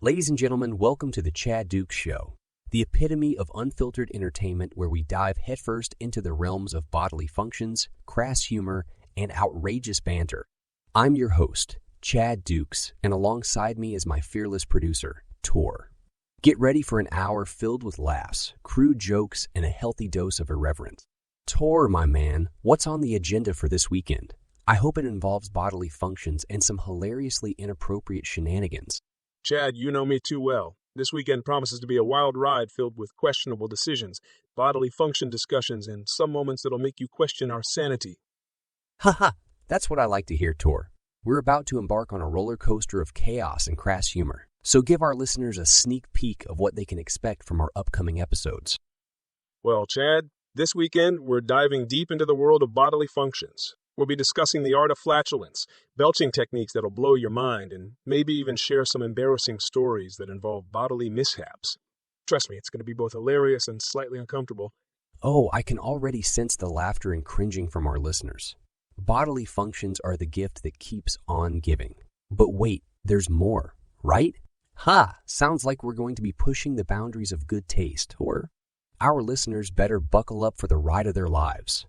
Ladies and gentlemen, welcome to the Chad Dukes Show, the epitome of unfiltered entertainment where we dive headfirst into the realms of bodily functions, crass humor, and outrageous banter. I'm your host, Chad Dukes, and alongside me is my fearless producer, Tor. Get ready for an hour filled with laughs, crude jokes, and a healthy dose of irreverence. Tor, my man, what's on the agenda for this weekend? I hope it involves bodily functions and some hilariously inappropriate shenanigans. Chad, you know me too well. This weekend promises to be a wild ride filled with questionable decisions, bodily function discussions, and some moments that'll make you question our sanity. Haha, that's what I like to hear, Tor. We're about to embark on a roller coaster of chaos and crass humor, so give our listeners a sneak peek of what they can expect from our upcoming episodes. Well, Chad, this weekend we're diving deep into the world of bodily functions. We'll be discussing the art of flatulence, belching techniques that'll blow your mind, and maybe even share some embarrassing stories that involve bodily mishaps. Trust me, it's going to be both hilarious and slightly uncomfortable. Oh, I can already sense the laughter and cringing from our listeners. Bodily functions are the gift that keeps on giving. But wait, there's more, right? Ha! Sounds like we're going to be pushing the boundaries of good taste, or our listeners better buckle up for the ride of their lives.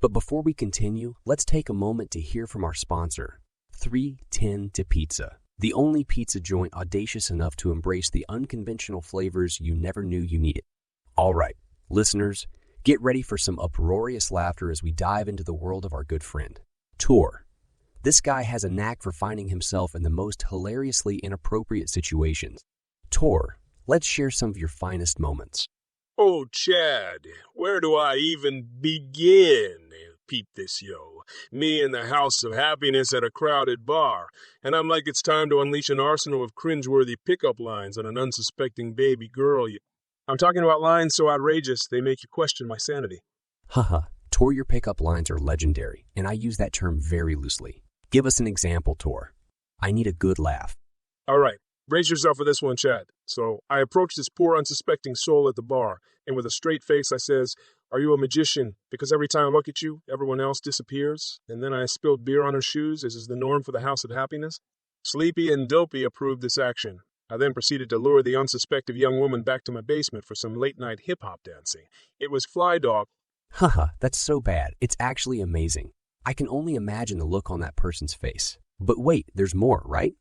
But before we continue, let's take a moment to hear from our sponsor, 310 to Pizza, the only pizza joint audacious enough to embrace the unconventional flavors you never knew you needed. All right, listeners, get ready for some uproarious laughter as we dive into the world of our good friend, Tor. This guy has a knack for finding himself in the most hilariously inappropriate situations. Tor, let's share some of your finest moments. Oh, Chad, where do I even begin? Peep this, yo. Me in the house of happiness at a crowded bar, and I'm like it's time to unleash an arsenal of cringeworthy pickup lines on an unsuspecting baby girl. I'm talking about lines so outrageous they make you question my sanity. Haha, Tor, your pickup lines are legendary, and I use that term very loosely. Give us an example, Tor. I need a good laugh. All right. Brace yourself for this one, Chad. So I approach this poor unsuspecting soul at the bar, and with a straight face I says, "Are you a magician? Because every time I look at you, everyone else disappears." And then I spilled beer on her shoes, as is the norm for the House of Happiness. Sleepy and Dopey approved this action. I then proceeded to lure the unsuspecting young woman back to my basement for some late-night hip-hop dancing. It was fly dog. Haha, that's so bad. It's actually amazing. I can only imagine the look on that person's face. But wait, there's more, right?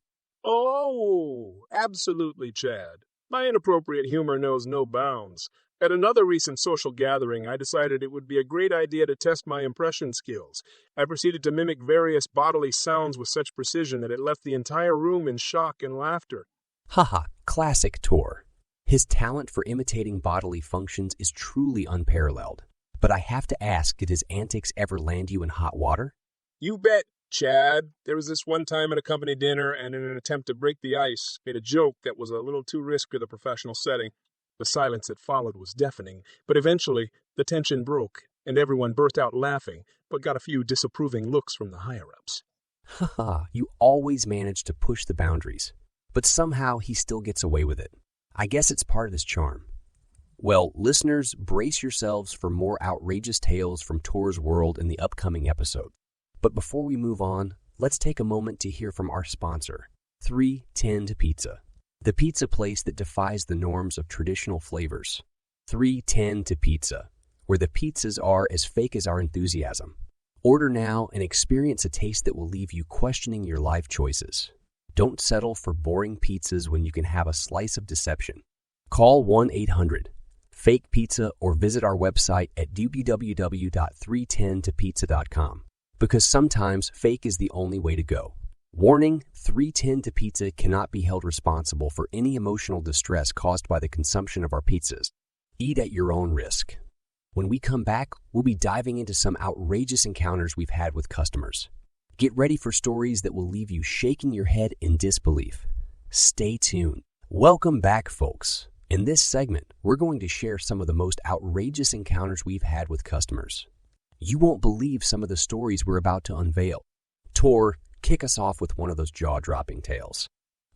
Oh, absolutely, Chad. My inappropriate humor knows no bounds. At another recent social gathering, I decided it would be a great idea to test my impression skills. I proceeded to mimic various bodily sounds with such precision that it left the entire room in shock and laughter. Haha, classic Tor. His talent for imitating bodily functions is truly unparalleled. But I have to ask, did his antics ever land you in hot water? You bet, Chad. There was this one time at a company dinner, and in an attempt to break the ice, made a joke that was a little too risky for the professional setting. The silence that followed was deafening, but eventually the tension broke, and everyone burst out laughing, but got a few disapproving looks from the higher-ups. Haha, you always manage to push the boundaries, but somehow he still gets away with it. I guess it's part of his charm. Well, listeners, brace yourselves for more outrageous tales from Tor's world in the upcoming episode. But before we move on, let's take a moment to hear from our sponsor, 310 to Pizza, the pizza place that defies the norms of traditional flavors. 310 to Pizza, where the pizzas are as fake as our enthusiasm. Order now and experience a taste that will leave you questioning your life choices. Don't settle for boring pizzas when you can have a slice of deception. Call 1-800-FAKE-PIZZA or visit our website at www.310topizza.com. Because sometimes fake is the only way to go. Warning, 310 to Pizza cannot be held responsible for any emotional distress caused by the consumption of our pizzas. Eat at your own risk. When we come back, we'll be diving into some outrageous encounters we've had with customers. Get ready for stories that will leave you shaking your head in disbelief. Stay tuned. Welcome back, folks. In this segment, we're going to share some of the most outrageous encounters we've had with customers. You won't believe some of the stories we're about to unveil. Tor, kick us off with one of those jaw-dropping tales.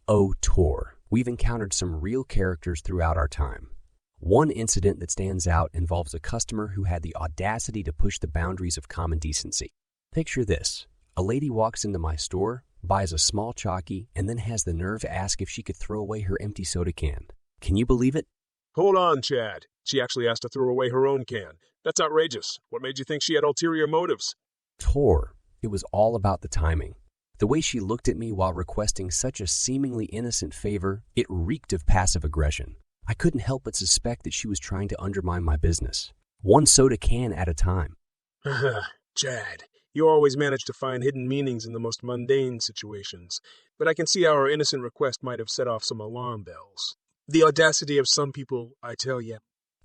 Oh, Tor, we've encountered some real characters throughout our time. One incident that stands out involves a customer who had the audacity to push the boundaries of common decency. Picture this. A lady walks into my store, buys a small chalky, and then has the nerve to ask if she could throw away her empty soda can. Can you believe it? Hold on, Chad. She actually asked to throw away her own can. That's outrageous. What made you think she had ulterior motives? Tor, it was all about the timing. The way she looked at me while requesting such a seemingly innocent favor, it reeked of passive aggression. I couldn't help but suspect that she was trying to undermine my business. One soda can at a time. Chad, you always manage to find hidden meanings in the most mundane situations, but I can see how her innocent request might have set off some alarm bells. The audacity of some people, I tell you.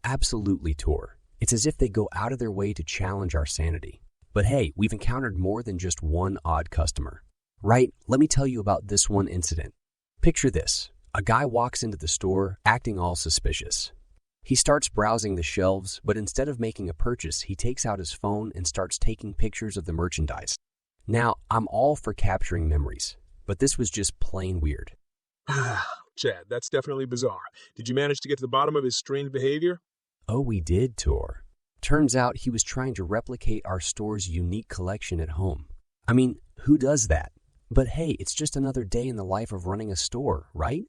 Absolutely, Tor. It's as if they go out of their way to challenge our sanity. But hey, we've encountered more than just one odd customer. Right, let me tell you about this one incident. Picture this. A guy walks into the store, acting all suspicious. He starts browsing the shelves, but instead of making a purchase, he takes out his phone and starts taking pictures of the merchandise. Now, I'm all for capturing memories, but this was just plain weird. Chad, that's definitely bizarre. Did you manage to get to the bottom of his strange behavior? Oh, we did, Tor. Turns out he was trying to replicate our store's unique collection at home. I mean, who does that? But hey, it's just another day in the life of running a store, right?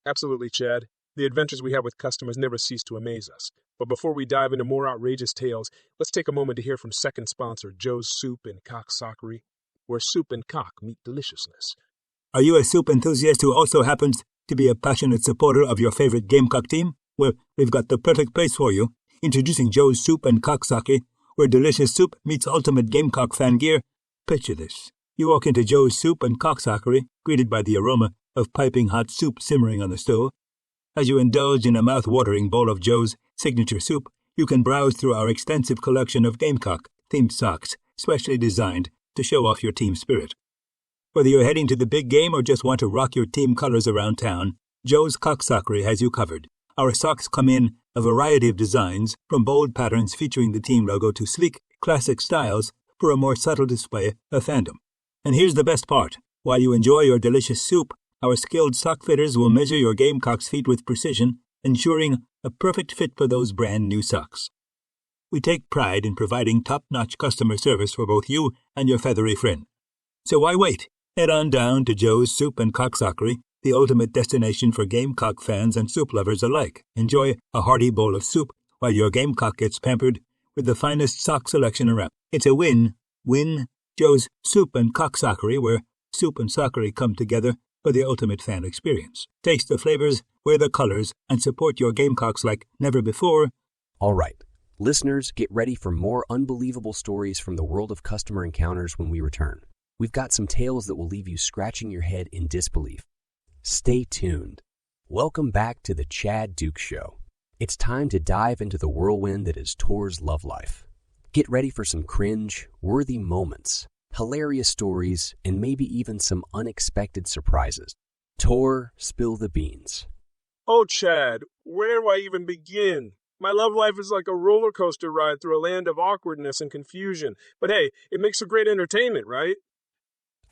Absolutely, Chad. The adventures we have with customers never cease to amaze us. But before we dive into more outrageous tales, let's take a moment to hear from second sponsor Joe's Soup and Cocksockery, where soup and cock meet deliciousness. Are you a soup enthusiast who also happens to be a passionate supporter of your favorite Gamecock team? Well, we've got the perfect place for you. Introducing Joe's Soup and Cocksockery, where delicious soup meets ultimate Gamecock fan gear. Picture this. You walk into Joe's Soup and Cocksockery, greeted by the aroma of piping hot soup simmering on the stove. As you indulge in a mouth-watering bowl of Joe's signature soup, you can browse through our extensive collection of Gamecock-themed socks, specially designed to show off your team spirit. Whether you're heading to the big game or just want to rock your team colors around town, Joe's Cocksockery has you covered. Our socks come in a variety of designs, from bold patterns featuring the team logo to sleek, classic styles for a more subtle display of fandom. And here's the best part. While you enjoy your delicious soup, our skilled sock fitters will measure your Gamecock's feet with precision, ensuring a perfect fit for those brand new socks. We take pride in providing top-notch customer service for both you and your feathery friend. So why wait? Head on down to Joe's Soup and Cocksockery, the ultimate destination for Gamecock fans and soup lovers alike. Enjoy a hearty bowl of soup while your Gamecock gets pampered with the finest sock selection around. It's a win-win. Joe's Soup and Cocksockery, where soup and sockery come together for the ultimate fan experience. Taste the flavors, wear the colors, and support your Gamecocks like never before. All right, listeners, get ready for more unbelievable stories from the world of customer encounters when we return. We've got some tales that will leave you scratching your head in disbelief. Stay tuned. Welcome back to the Chad Duke Show. It's time to dive into the whirlwind that is Tor's love life. Get ready for some cringe-worthy moments, hilarious stories, and maybe even some unexpected surprises. Tor, spill the beans. Oh, Chad, where do I even begin? My love life is like a roller coaster ride through a land of awkwardness and confusion. But hey, it makes for great entertainment, right?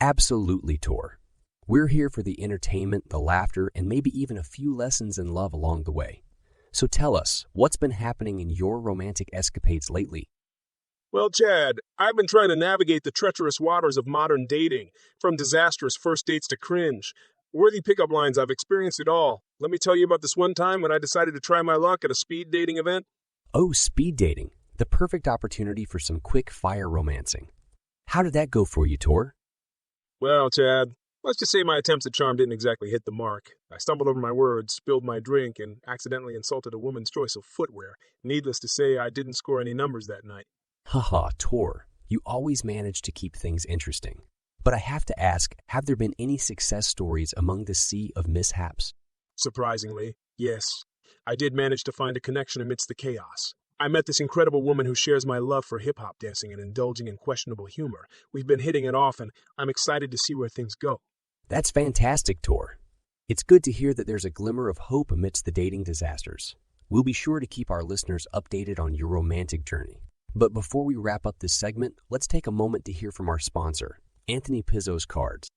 Absolutely, Tor. We're here for the entertainment, the laughter, and maybe even a few lessons in love along the way. So tell us, what's been happening in your romantic escapades lately? Well, Chad, I've been trying to navigate the treacherous waters of modern dating, from disastrous first dates to cringe. Worthy pickup lines, I've experienced it all. Let me tell you about this one time when I decided to try my luck at a speed dating event. Oh, speed dating. The perfect opportunity for some quick fire romancing. How did that go for you, Tor? Well, Chad, let's just say my attempts at charm didn't exactly hit the mark. I stumbled over my words, spilled my drink, and accidentally insulted a woman's choice of footwear. Needless to say, I didn't score any numbers that night. Haha, Tor, you always manage to keep things interesting. But I have to ask, have there been any success stories among the sea of mishaps? Surprisingly, yes. I did manage to find a connection amidst the chaos. I met this incredible woman who shares my love for hip-hop dancing and indulging in questionable humor. We've been hitting it off, and I'm excited to see where things go. That's fantastic, Tor. It's good to hear that there's a glimmer of hope amidst the dating disasters. We'll be sure to keep our listeners updated on your romantic journey. But before we wrap up this segment, let's take a moment to hear from our sponsor, Anthony Pizzo's Cards,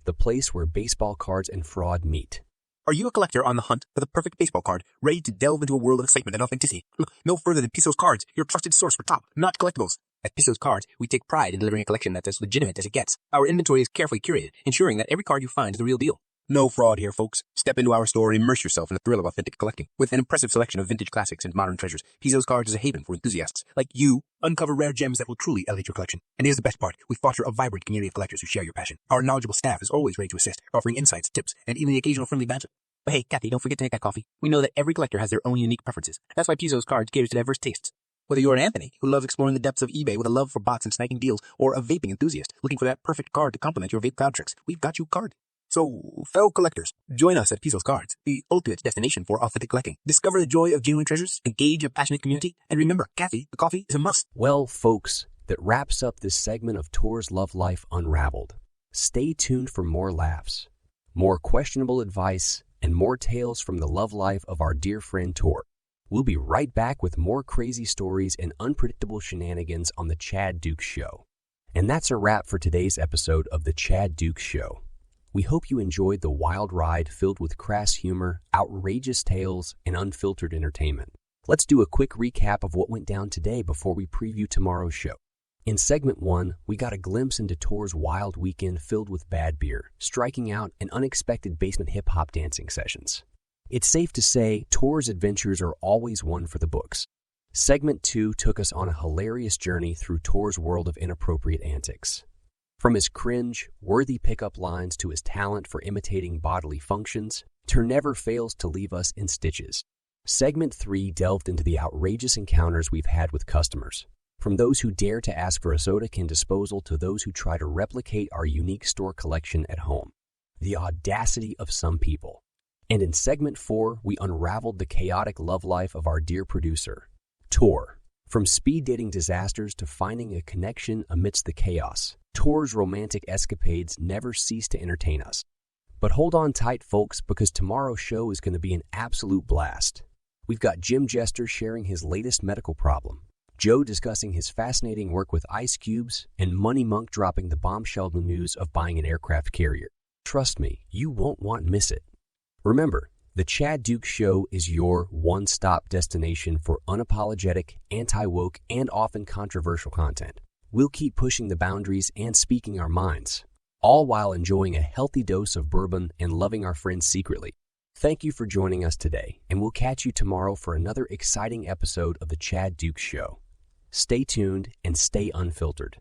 the place where baseball cards and fraud meet. Are you a collector on the hunt for the perfect baseball card, ready to delve into a world of excitement and authenticity? Look no further than Pizzo's Cards, your trusted source for top-notch collectibles. At Pisso's Cards, we take pride in delivering a collection that's as legitimate as it gets. Our inventory is carefully curated, ensuring that every card you find is the real deal. No fraud here, folks. Step into our store and immerse yourself in the thrill of authentic collecting. With an impressive selection of vintage classics and modern treasures, Pisso's Cards is a haven for enthusiasts like you. Uncover rare gems that will truly elevate your collection. And here's the best part. We foster a vibrant community of collectors who share your passion. Our knowledgeable staff is always ready to assist, offering insights, tips, and even the occasional friendly banter. But hey, Kathy, don't forget to make that coffee. We know that every collector has their own unique preferences. That's why Pisso's Cards caters to diverse tastes. Whether you're an Anthony, who loves exploring the depths of eBay with a love for bots and sniping deals, or a vaping enthusiast looking for that perfect card to complement your vape cloud tricks, we've got you covered. So, fellow collectors, join us at Pisso's Cards, the ultimate destination for authentic collecting. Discover the joy of genuine treasures, engage a passionate community, and remember, Kathy, the coffee is a must. Well, folks, that wraps up this segment of Tor's Love Life Unraveled. Stay tuned for more laughs, more questionable advice, and more tales from the love life of our dear friend Tor. We'll be right back with more crazy stories and unpredictable shenanigans on The Chad Dukes Show. And that's a wrap for today's episode of The Chad Dukes Show. We hope you enjoyed the wild ride filled with crass humor, outrageous tales, and unfiltered entertainment. Let's do a quick recap of what went down today before we preview tomorrow's show. In segment 1, we got a glimpse into Tor's wild weekend filled with bad beer, striking out, and unexpected basement hip-hop dancing sessions. It's safe to say Tor's adventures are always one for the books. Segment 2 took us on a hilarious journey through Tor's world of inappropriate antics. From his cringe, worthy pickup lines to his talent for imitating bodily functions, Tor never fails to leave us in stitches. Segment 3 delved into the outrageous encounters we've had with customers, from those who dare to ask for a soda can disposal to those who try to replicate our unique store collection at home. The audacity of some people. And in segment 4, we unraveled the chaotic love life of our dear producer, Tor. From speed dating disasters to finding a connection amidst the chaos, Tor's romantic escapades never cease to entertain us. But hold on tight, folks, because tomorrow's show is going to be an absolute blast. We've got Jim Jester sharing his latest medical problem, Joe discussing his fascinating work with ice cubes, and Money Monk dropping the bombshell news of buying an aircraft carrier. Trust me, you won't want to miss it. Remember, The Chad Dukes Show is your one-stop destination for unapologetic, anti-woke, and often controversial content. We'll keep pushing the boundaries and speaking our minds, all while enjoying a healthy dose of bourbon and loving our friends secretly. Thank you for joining us today, and we'll catch you tomorrow for another exciting episode of The Chad Dukes Show. Stay tuned and stay unfiltered.